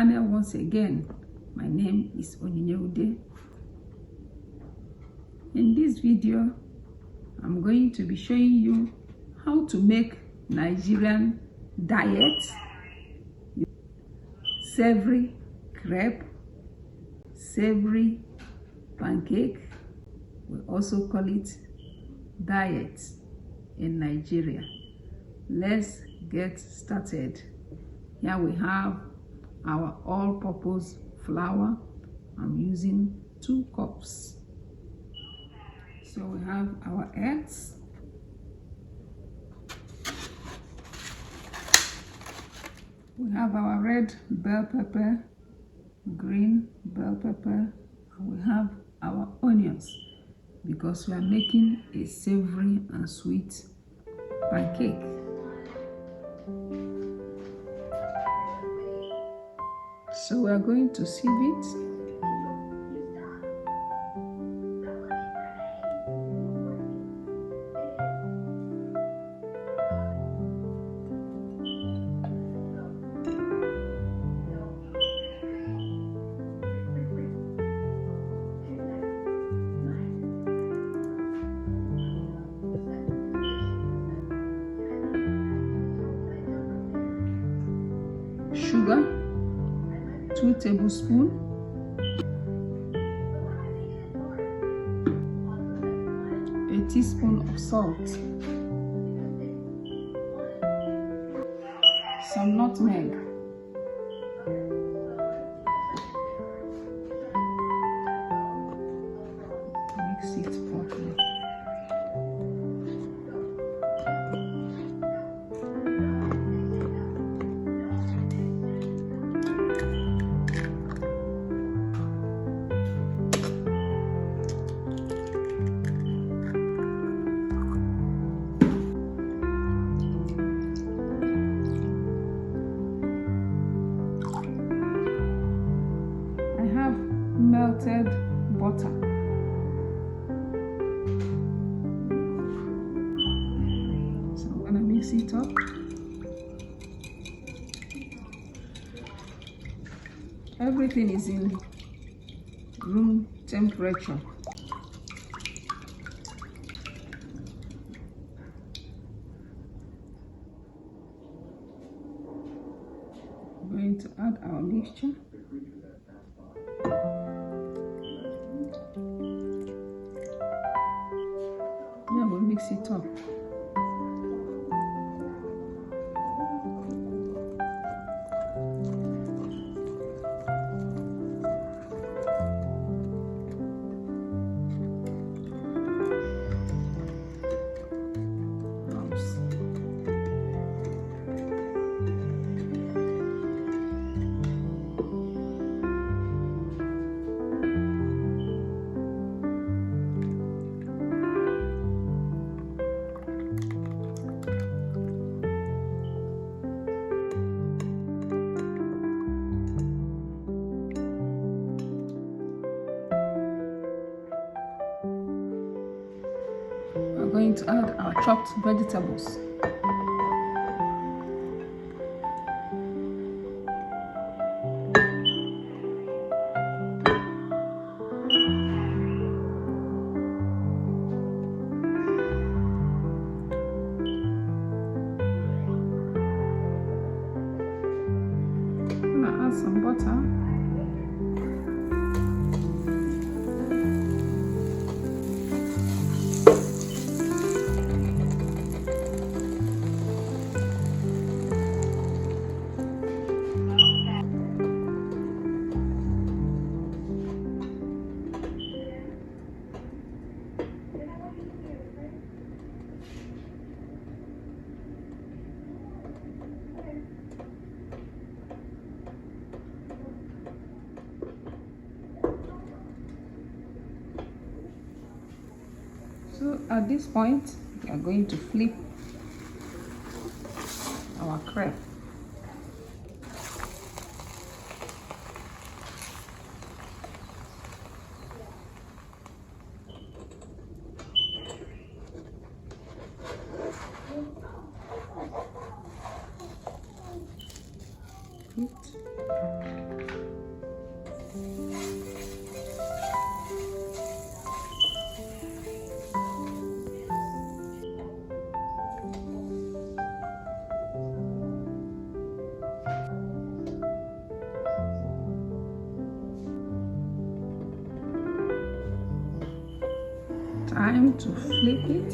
channel once again. My name is Onyinye. In this video, I'm going to be showing you how to make Nigerian diet, savory crepe, savory pancake. We also call it diet in Nigeria. Let's get started. Here we have our all-purpose flour. I'm using 2 cups. So we have our eggs. We have our red bell pepper, green bell pepper, and we have our onions because we are making a savory and sweet pancake. So we are going to sieve it. Sugar, 2 tablespoons. A teaspoon of salt. Some nutmeg. Mix it properly. Melted butter. So I'm gonna mix it up. Everything is in room temperature. I'm going to add our mixture. We'll mix it up. We're going to add our chopped vegetables. I'm gonna add some butter. So at this point, we are going to flip our crepe. It. Time to flip it.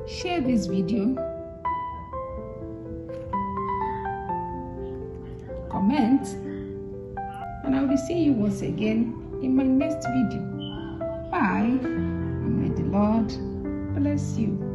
Share this video, comment, and I will see you once again in my next video. Bye, and may the Lord bless you.